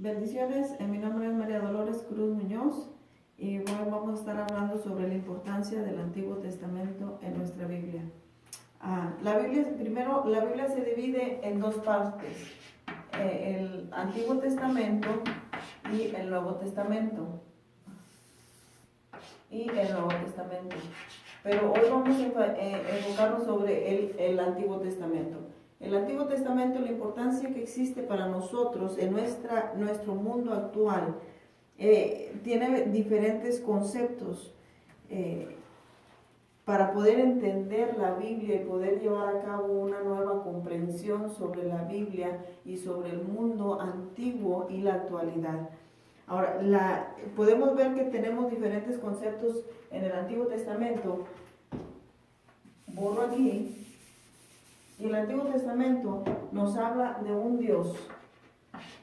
Bendiciones, mi nombre es María Dolores Cruz Muñoz y hoy vamos a estar hablando sobre la importancia del Antiguo Testamento en nuestra Biblia. La Biblia se divide en dos partes, el Antiguo Testamento y el Nuevo Testamento. Pero hoy vamos a enfocarnos sobre el Antiguo Testamento. El Antiguo Testamento, la importancia que existe para nosotros en nuestro mundo actual, tiene diferentes conceptos para poder entender la Biblia y poder llevar a cabo una nueva comprensión sobre la Biblia y sobre el mundo antiguo y la actualidad. Ahora, podemos ver que tenemos diferentes conceptos en el Antiguo Testamento. Borro aquí. Y el Antiguo Testamento nos habla de un Dios.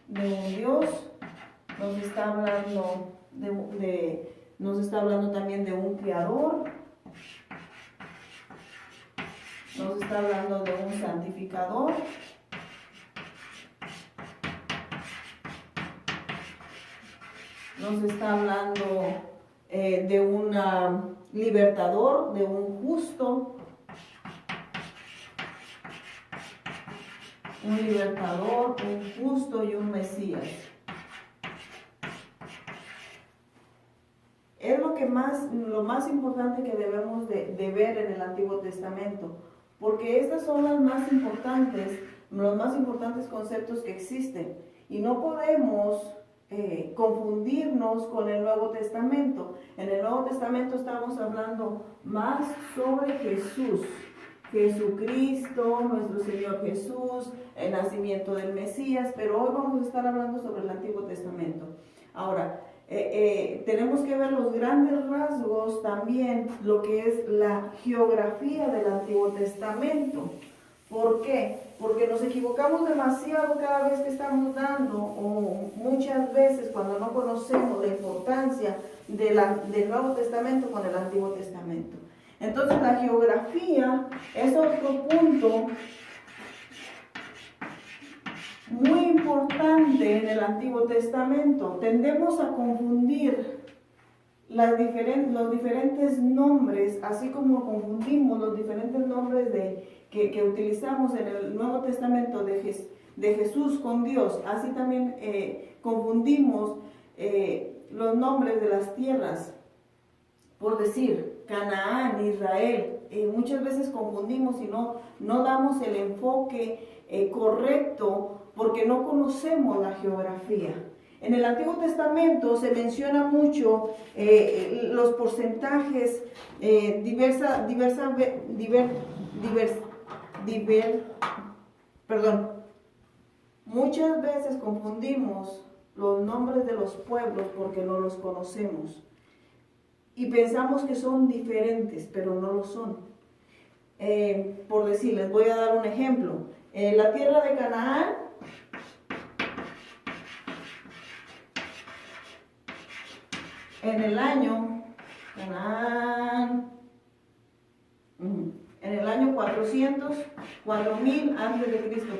Nos está hablando nos está hablando también de un Creador. Nos está hablando de un santificador. Nos está hablando de un libertador, de un justo. Un libertador, un justo y un Mesías. Es lo más importante que debemos de ver en el Antiguo Testamento, porque estas son los más importantes conceptos que existen, y no podemos confundirnos con el Nuevo Testamento. En el Nuevo Testamento estamos hablando más sobre Jesucristo, nuestro Señor Jesús, el nacimiento del Mesías, pero hoy vamos a estar hablando sobre el Antiguo Testamento. Ahora, tenemos que ver los grandes rasgos también, lo que es la geografía del Antiguo Testamento. ¿Por qué? Porque nos equivocamos demasiado cada vez que estamos dando, o muchas veces cuando no conocemos la importancia del Nuevo Testamento con el Antiguo Testamento. Entonces la geografía es otro punto muy importante en el Antiguo Testamento. Tendemos a confundir los diferentes nombres, así como confundimos los diferentes nombres que utilizamos en el Nuevo Testamento de Jesús con Dios. Así también confundimos los nombres de las tierras. Por decir, Canaán, Israel, muchas veces confundimos y no damos el enfoque correcto porque no conocemos la geografía. En el Antiguo Testamento se menciona mucho los porcentajes, muchas veces confundimos los nombres de los pueblos porque no los conocemos. Y pensamos que son diferentes, pero no lo son. Por decir, les voy a dar un ejemplo. La tierra de Canaán, en el año 4000 antes de Cristo,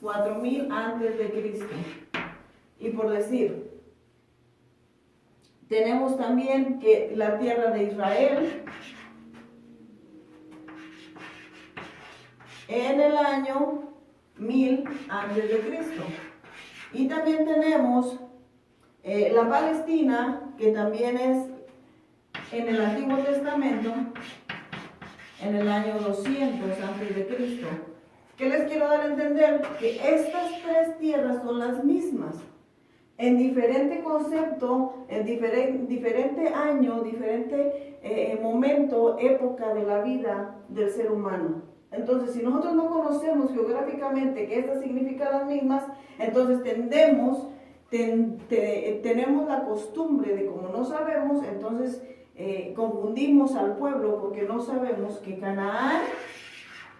4000 antes de Cristo. Y por decir, tenemos también que la tierra de Israel en el año 1000 antes de Cristo. Y también tenemos la Palestina, que también es en el Antiguo Testamento, en el año 200 antes de Cristo. ¿Qué les quiero dar a entender? Que estas tres tierras son las mismas, en diferente concepto, en diferente año, diferente momento, época de la vida del ser humano. Entonces, si nosotros no conocemos geográficamente que estas significan las mismas, entonces tenemos la costumbre de, como no sabemos, entonces confundimos al pueblo porque no sabemos que Canaán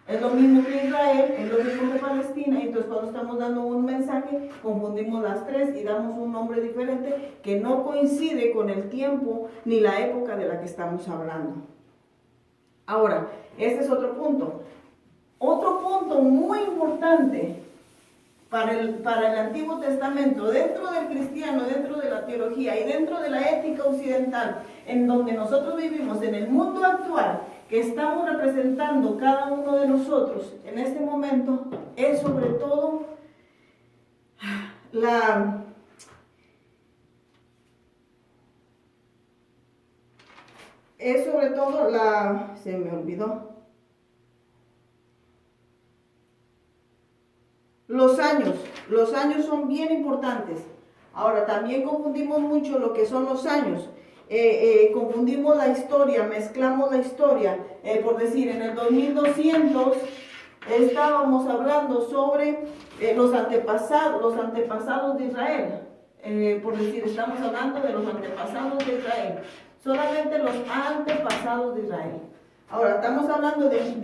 es lo mismo que Israel, es lo mismo que Palestina. Y entonces cuando estamos dando un mensaje, confundimos las tres y damos un nombre diferente que no coincide con el tiempo ni la época de la que estamos hablando. Ahora, este es otro punto. Otro punto muy importante para el Antiguo Testamento, dentro del cristiano, dentro de la teología y dentro de la ética occidental, en donde nosotros vivimos, en el mundo actual, que estamos representando cada uno de nosotros en este momento, es sobre todo se me olvidó. Los años son bien importantes. Ahora, también confundimos mucho lo que son los años. Confundimos la historia, mezclamos la historia. Por decir, en el 2200 estábamos hablando sobre los antepasados de Israel. Por decir, estamos hablando de los antepasados de Israel. Solamente los antepasados de Israel. Ahora, estamos hablando del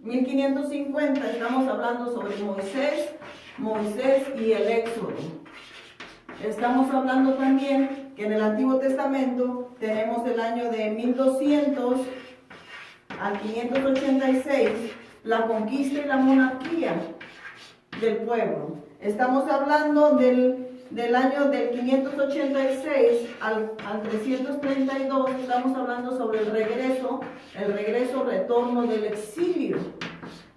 1550, estamos hablando sobre Moisés y el Éxodo. Estamos hablando también que en el Antiguo Testamento tenemos el año de 1200 al 586, la conquista y la monarquía del pueblo. Estamos hablando del año del 586 al 332, estamos hablando sobre el retorno del exilio.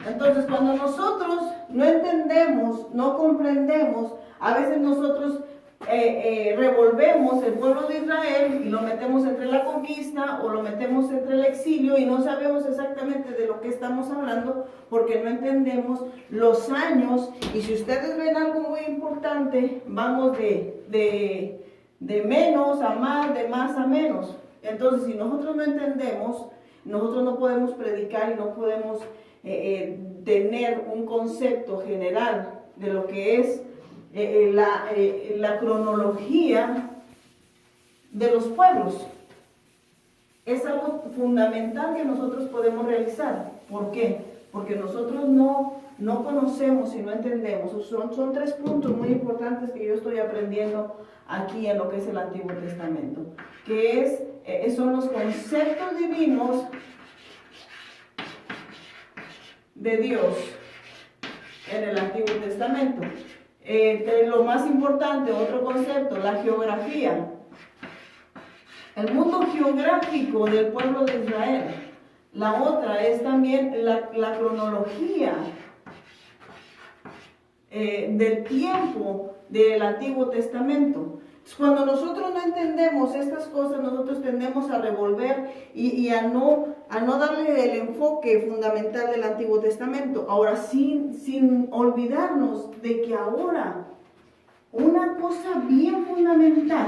Entonces, cuando nosotros no entendemos, no comprendemos, a veces nosotros revolvemos el pueblo de Israel y lo metemos entre la conquista o lo metemos entre el exilio y no sabemos exactamente de lo que estamos hablando porque no entendemos los años. Y si ustedes ven algo muy importante, vamos de menos a más, de más a menos. Entonces, si nosotros no entendemos, nosotros no podemos predicar y no podemos tener un concepto general de lo que es la cronología de los pueblos. Es algo fundamental que nosotros podemos realizar. ¿Por qué? Porque nosotros no conocemos y no entendemos. Son 3 puntos muy importantes que yo estoy aprendiendo aquí en lo que es el Antiguo Testamento, que son los conceptos divinos de Dios en el Antiguo Testamento. Lo más importante, otro concepto, la geografía. El mundo geográfico del pueblo de Israel. La otra es también la cronología del tiempo del Antiguo Testamento. Cuando nosotros no entendemos estas cosas, nosotros tendemos a revolver y a no darle el enfoque fundamental del Antiguo Testamento. Ahora, sin olvidarnos de que ahora una cosa bien fundamental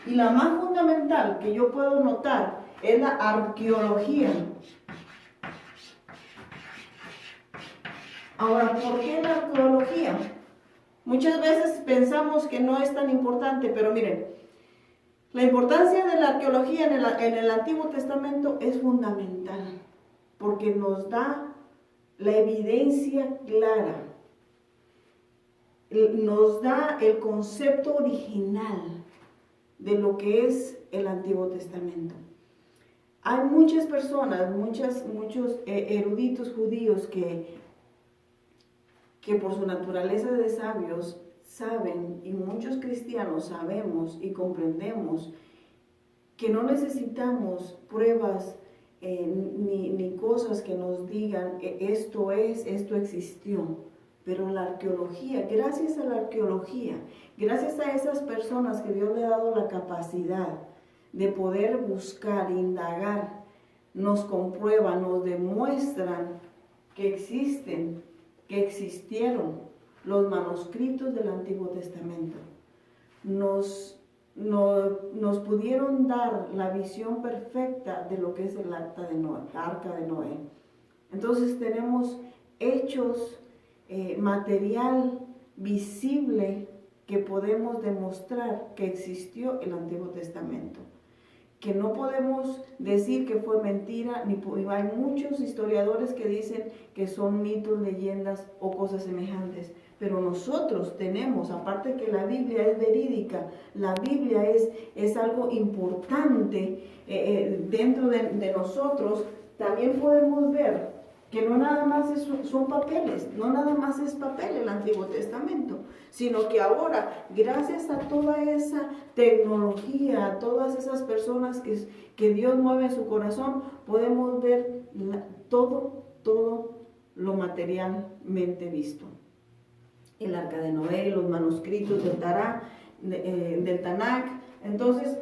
y la más fundamental que yo puedo notar es la arqueología. Ahora, ¿por qué la arqueología? Muchas veces pensamos que no es tan importante, pero miren, la importancia de la arqueología en el Antiguo Testamento es fundamental, porque nos da la evidencia clara, nos da el concepto original de lo que es el Antiguo Testamento. Hay muchas personas, muchos eruditos judíos que por su naturaleza de sabios saben, y muchos cristianos sabemos y comprendemos que no necesitamos pruebas ni cosas que nos digan esto existió. Pero la arqueología, gracias a la arqueología, gracias a esas personas que Dios le ha dado la capacidad de poder buscar, indagar, nos comprueban, nos demuestran que existieron los manuscritos del Antiguo Testamento. Nos pudieron dar la visión perfecta de lo que es el arca de Noé. Entonces tenemos hechos, material visible que podemos demostrar que existió el Antiguo Testamento. Que no podemos decir que fue mentira, hay muchos historiadores que dicen que son mitos, leyendas o cosas semejantes, pero nosotros tenemos, aparte que la Biblia es verídica, la Biblia es algo importante dentro de nosotros, también podemos ver que no nada más son papeles, no nada más es papel el Antiguo Testamento, sino que ahora, gracias a toda esa tecnología, a todas esas personas que Dios mueve en su corazón, podemos ver todo lo materialmente visto. El Arca de Noé, los manuscritos del Tanakh. Entonces,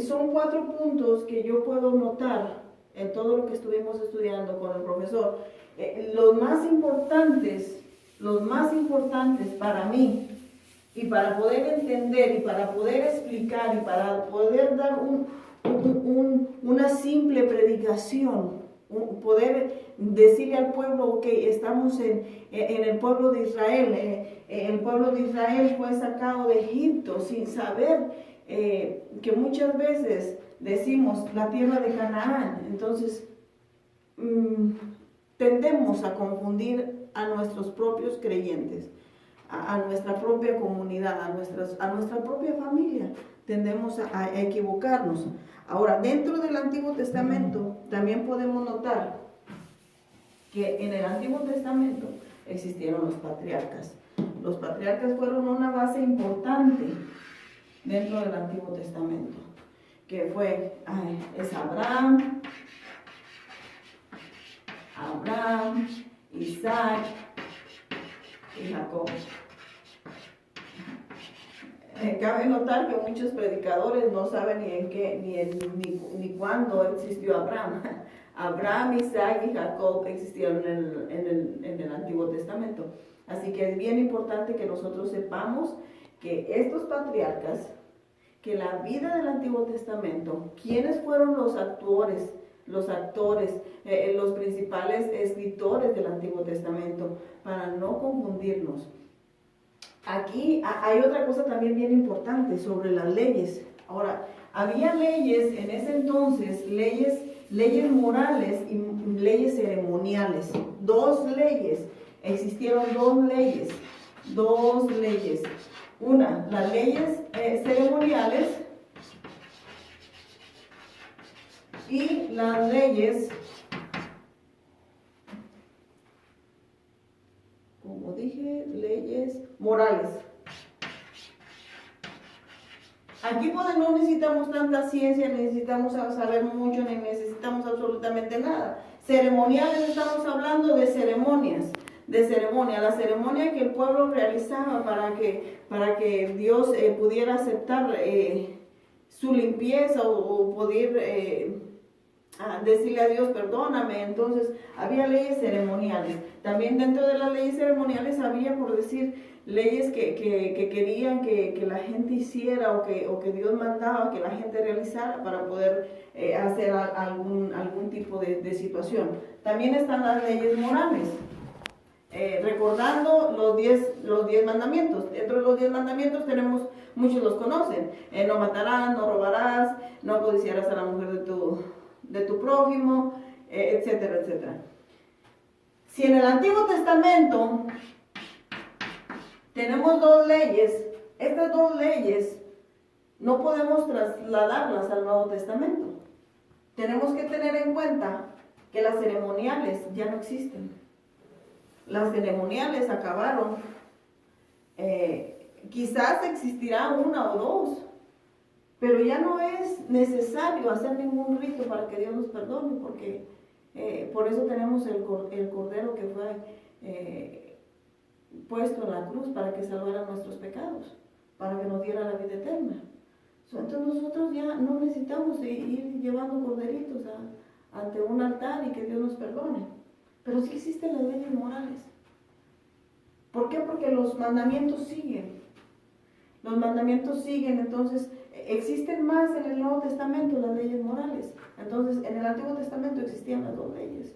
son 4 puntos que yo puedo notar en todo lo que estuvimos estudiando con el profesor. Los más importantes para mí, y para poder entender, y para poder explicar, y para poder dar una simple predicación, poder decirle al pueblo, ok, estamos en el pueblo de Israel. El pueblo de Israel fue sacado de Egipto sin saber que muchas veces decimos la tierra de Canaán. Entonces tendemos a confundir a nuestros propios creyentes, a nuestra propia comunidad, a nuestra propia familia. Tendemos a equivocarnos. Ahora, dentro del Antiguo Testamento también podemos notar que en el Antiguo Testamento existieron los patriarcas. Los patriarcas fueron una base importante dentro del Antiguo Testamento, que es Abraham, Isaac y Jacob. Cabe notar que muchos predicadores no saben ni cuándo existió Abraham. Abraham, Isaac y Jacob existieron en el Antiguo Testamento. Así que es bien importante que nosotros sepamos que estos patriarcas, que la vida del Antiguo Testamento, quiénes fueron los actores, los principales escritores del Antiguo Testamento, para no confundirnos. Aquí hay otra cosa también bien importante sobre las leyes. Ahora, había leyes en ese entonces, leyes morales y leyes ceremoniales. Existieron dos leyes. Una, las leyes ceremoniales y las leyes, como dije, leyes morales. Aquí pues no necesitamos tanta ciencia, necesitamos saber mucho, ni necesitamos absolutamente nada. Ceremoniales, estamos hablando de ceremonias. La ceremonia que el pueblo realizaba para que Dios pudiera aceptar su limpieza o poder decirle a Dios, perdóname. Entonces había leyes ceremoniales. También dentro de las leyes ceremoniales había, por decir, leyes que querían que la gente hiciera o que Dios mandaba que la gente realizara para poder hacer algún tipo de situación. También están las leyes morales. Recordando los 10 mandamientos. Dentro de los 10 mandamientos muchos los conocen. No matarás, no robarás, no codiciarás a la mujer de tu prójimo, etcétera, etcétera. Si en el Antiguo Testamento tenemos 2 leyes, estas 2 leyes no podemos trasladarlas al Nuevo Testamento. Tenemos que tener en cuenta que las ceremoniales ya no existen. Las ceremoniales acabaron. Quizás existirá 1 o 2, pero ya no es necesario hacer ningún rito para que Dios nos perdone, porque por eso tenemos el cordero que fue puesto en la cruz para que salvara nuestros pecados, para que nos diera la vida eterna. Entonces nosotros ya no necesitamos ir llevando corderitos ante un altar y que Dios nos perdone. Pero sí existen las leyes morales. ¿Por qué? Porque los mandamientos siguen. Entonces existen más en el Nuevo Testamento las leyes morales. Entonces en el Antiguo Testamento existían las 2 leyes.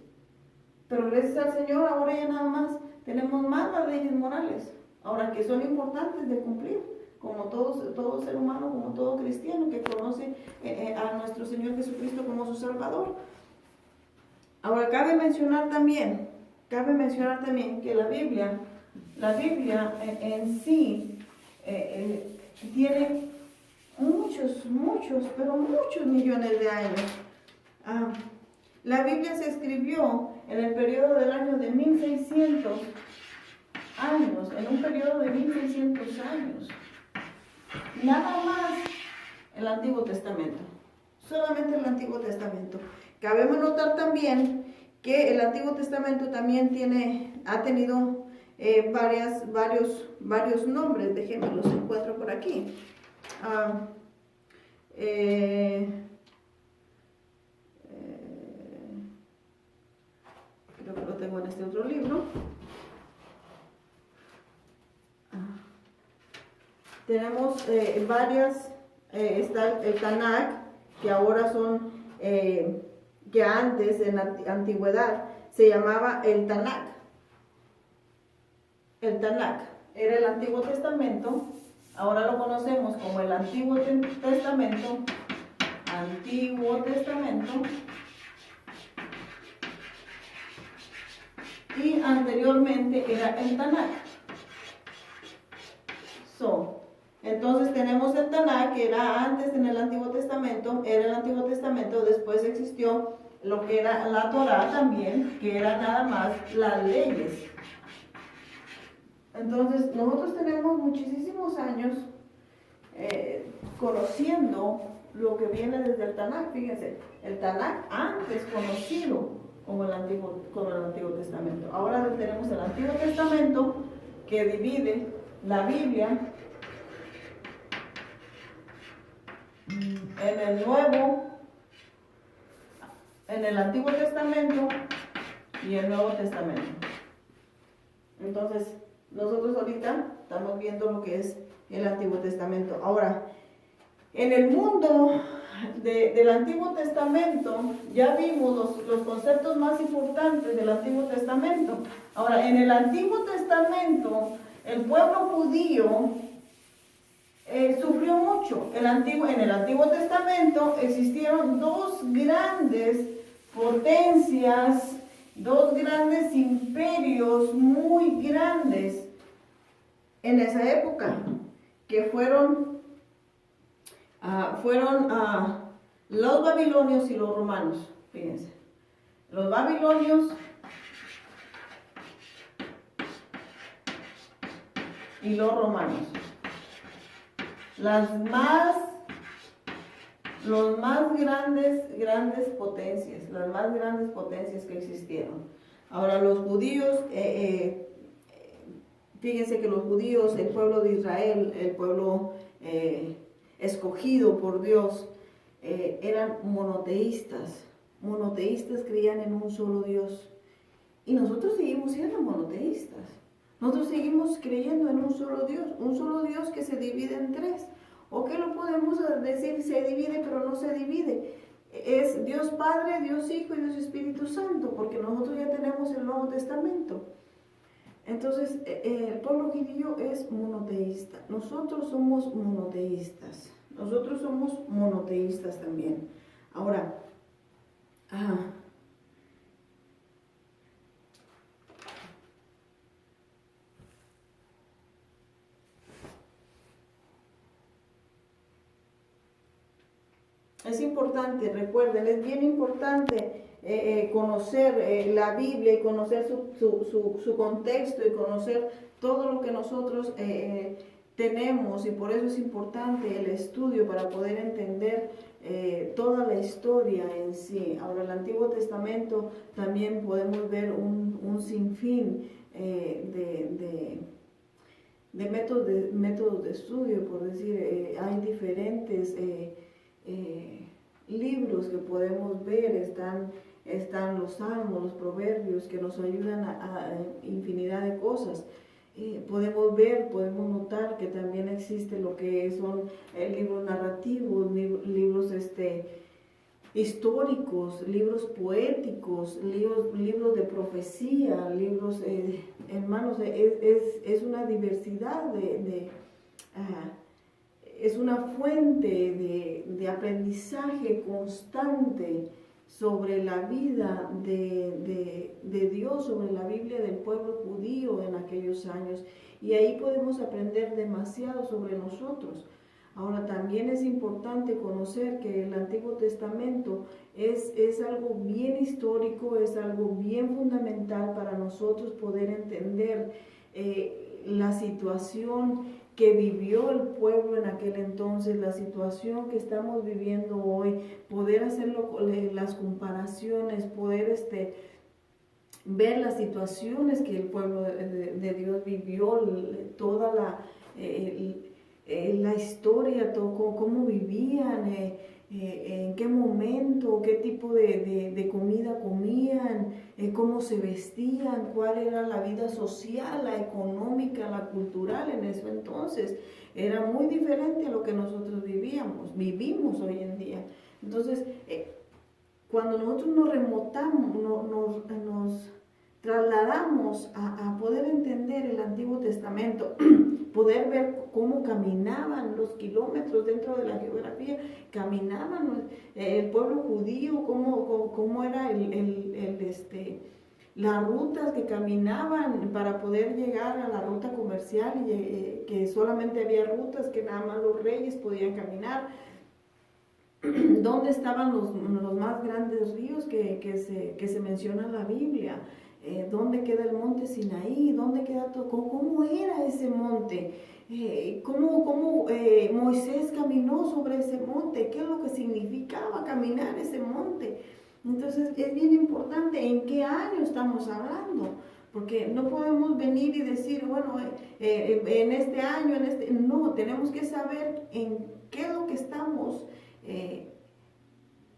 Pero gracias al Señor ahora ya nada más tenemos más las leyes morales. Ahora, que son importantes de cumplir, como todo ser humano, como todo cristiano que conoce a nuestro Señor Jesucristo como su Salvador. Ahora, cabe mencionar también que la Biblia en sí tiene muchos millones de años. La Biblia se escribió en el periodo del año de 1600 años, en un periodo de 1600 años. Nada más el Antiguo Testamento, solamente el Antiguo Testamento. Cabe notar también que el Antiguo Testamento también ha tenido varios nombres. Déjenme los encuentro por aquí. Creo que lo tengo en este otro libro. Tenemos está el Tanakh, que ahora son, que antes en la antigüedad se llamaba el Tanakh. El Tanakh era el Antiguo Testamento, ahora lo conocemos como el Antiguo Testamento. Antiguo Testamento. Y anteriormente era el Tanakh. Entonces tenemos el Tanakh, que era antes en el Antiguo Testamento, era el Antiguo Testamento, después existió lo que era la Torá también, que era nada más las leyes. Entonces nosotros tenemos muchísimos años conociendo lo que viene desde el Tanakh. Fíjense, el Tanakh antes conocido como el Antiguo Testamento. Ahora tenemos el Antiguo Testamento que divide la Biblia en el Antiguo Testamento y el Nuevo Testamento. Entonces, nosotros ahorita estamos viendo lo que es el Antiguo Testamento. Ahora, en el mundo del Antiguo Testamento ya vimos los conceptos más importantes del Antiguo Testamento. Ahora, en el Antiguo Testamento, el pueblo judío sufrió mucho. En el Antiguo Testamento existieron dos grandes potencias, dos grandes imperios muy grandes en esa época, que fueron los babilonios y los romanos. Fíjense, los babilonios y los romanos. Los más grandes potencias, las más grandes potencias que existieron. Ahora los judíos, fíjense que los judíos, el pueblo de Israel, el pueblo escogido por Dios, eran monoteístas. Monoteístas, creían en un solo Dios. Y nosotros seguimos siendo monoteístas. Nosotros seguimos creyendo en un solo Dios que se divide en tres. ¿O qué lo podemos decir? Se divide, pero no se divide. Es Dios Padre, Dios Hijo y Dios Espíritu Santo, porque nosotros ya tenemos el Nuevo Testamento. Entonces, el pueblo judío es monoteísta. Nosotros somos monoteístas. Nosotros somos monoteístas también. Ahora, es importante, recuerden, es bien importante conocer la Biblia y conocer su contexto y conocer todo lo que nosotros tenemos, y por eso es importante el estudio para poder entender toda la historia en sí. Ahora, el Antiguo Testamento también podemos ver un sinfín de métodos de estudio, por decir, hay diferentes libros que podemos ver, están los salmos, los proverbios, que nos ayudan a infinidad de cosas. Podemos notar que también existe lo que son libros narrativos, libros históricos, libros poéticos, libros de profecía, libros, hermanos, es una diversidad es una fuente de aprendizaje constante sobre la vida de Dios, sobre la Biblia del pueblo judío en aquellos años. Y ahí podemos aprender demasiado sobre nosotros. Ahora, también es importante conocer que el Antiguo Testamento es algo bien histórico, es algo bien fundamental para nosotros poder entender la situación que vivió el pueblo en aquel entonces, la situación que estamos viviendo hoy, poder hacer las comparaciones, poder ver las situaciones que el pueblo de Dios vivió, toda la historia, todo, cómo vivían, en qué momento, qué tipo de comida comían, cómo se vestían, cuál era la vida social, la económica, la cultural en eso entonces. Era muy diferente a lo que nosotros vivimos hoy en día. Entonces, cuando nosotros nos remotamos, nos trasladamos a poder entender el Antiguo Testamento, poder ver cómo caminaban los kilómetros dentro de la geografía, caminaban el pueblo judío, cómo era las rutas que caminaban para poder llegar a la ruta comercial, y que solamente había rutas que nada más los reyes podían caminar. ¿Dónde estaban los más grandes ríos que se menciona en la Biblia? ¿Dónde queda el monte Sinaí? ¿Dónde queda todo? ¿Cómo era ese monte? ¿Cómo Moisés caminó sobre ese monte? ¿Qué es lo que significaba caminar ese monte? Entonces es bien importante en qué año estamos hablando, porque no podemos venir y decir, bueno, en este año, no, tenemos que saber en qué es lo que estamos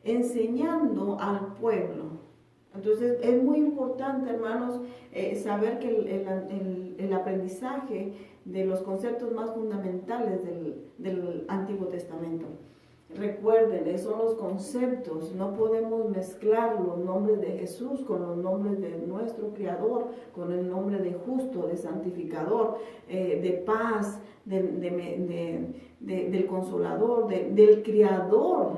enseñando al pueblo. Entonces es muy importante, hermanos, saber que el aprendizaje de los conceptos más fundamentales del Antiguo Testamento. Recuerden, son los conceptos, no podemos mezclar los nombres de Jesús con los nombres de nuestro Creador, con el nombre de justo, de santificador, de paz, del Consolador, del Creador,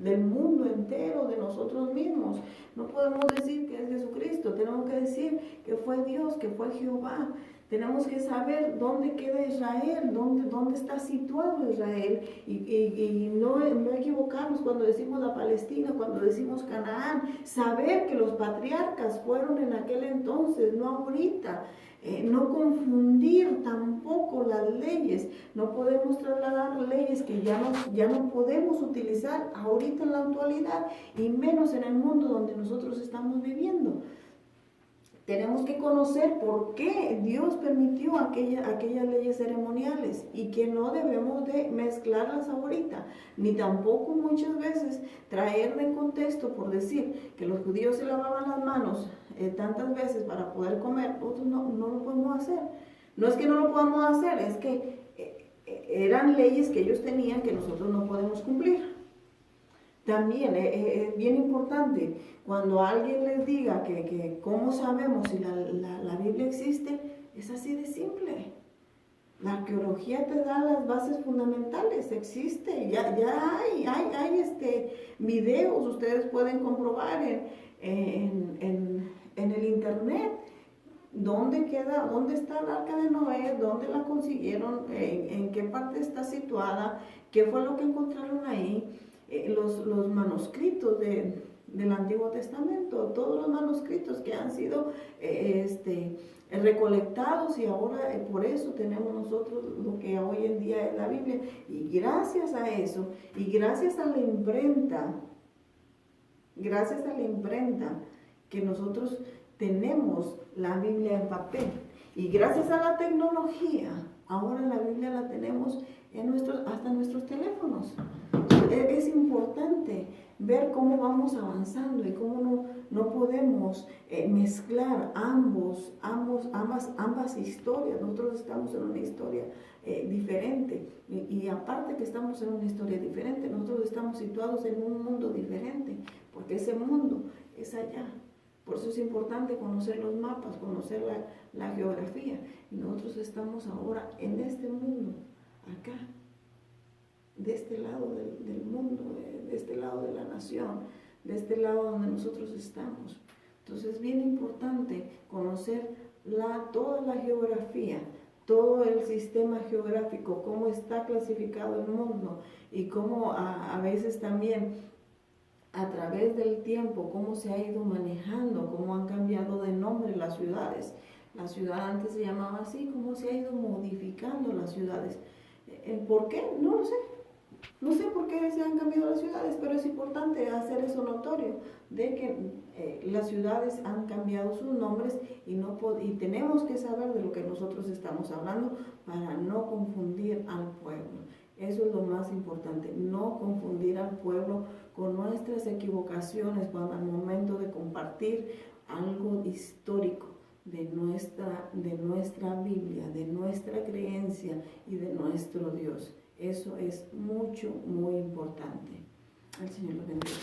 del mundo entero, de nosotros mismos. No podemos decir que es Jesucristo, tenemos que decir que fue Dios, que fue Jehová. Tenemos que saber dónde queda Israel, dónde está situado Israel, y no equivocarnos cuando decimos la Palestina, cuando decimos Canaán. Saber que los patriarcas fueron en aquel entonces, no ahorita. No confundir tampoco las leyes. No podemos trasladar leyes que ya no podemos utilizar ahorita en la actualidad, y menos en el mundo donde nosotros estamos viviendo. Tenemos que conocer por qué Dios permitió aquellas leyes ceremoniales, y que no debemos de mezclarlas ahorita, ni tampoco muchas veces traer de contexto por decir que los judíos se lavaban las manos tantas veces para poder comer. Nosotros no lo podemos hacer. No es que no lo podamos hacer, es que eran leyes que ellos tenían que nosotros no podemos cumplir. También es bien importante, cuando alguien les diga que cómo sabemos si la Biblia existe, es así de simple. La arqueología te da las bases fundamentales, existe, ya hay videos, ustedes pueden comprobar en el internet dónde está el arca de Noé, dónde la consiguieron, en qué parte está situada, qué fue lo que encontraron ahí. Los manuscritos del Antiguo Testamento, todos los manuscritos que han sido recolectados, y ahora por eso tenemos nosotros lo que hoy en día es la Biblia. Y gracias a eso, y gracias a la imprenta que nosotros tenemos la Biblia en papel, y gracias a la tecnología, ahora la Biblia la tenemos hasta nuestros teléfonos. Es importante ver cómo vamos avanzando y cómo no podemos mezclar ambas historias. Nosotros estamos en una historia diferente, y aparte que estamos en una historia diferente, nosotros estamos situados en un mundo diferente, porque ese mundo es allá. Por eso es importante conocer los mapas, conocer la geografía. Y nosotros estamos ahora en este mundo, acá, de este lado del mundo, de este lado de la nación, de este lado donde nosotros estamos. Entonces es bien importante conocer toda la geografía, todo el sistema geográfico, cómo está clasificado el mundo y cómo a veces también a través del tiempo, cómo se ha ido manejando, cómo han cambiado de nombre las ciudades. La ciudad antes se llamaba así, cómo se ha ido modificando las ciudades. ¿Por qué? No lo sé. No sé por qué se han cambiado las ciudades, pero es importante hacer eso notorio, de que las ciudades han cambiado sus nombres y tenemos que saber de lo que nosotros estamos hablando para no confundir al pueblo. Eso es lo más importante, no confundir al pueblo con nuestras equivocaciones cuando al momento de compartir algo histórico de nuestra Biblia, de nuestra creencia y de nuestro Dios. Eso es muy importante. El Señor lo bendiga.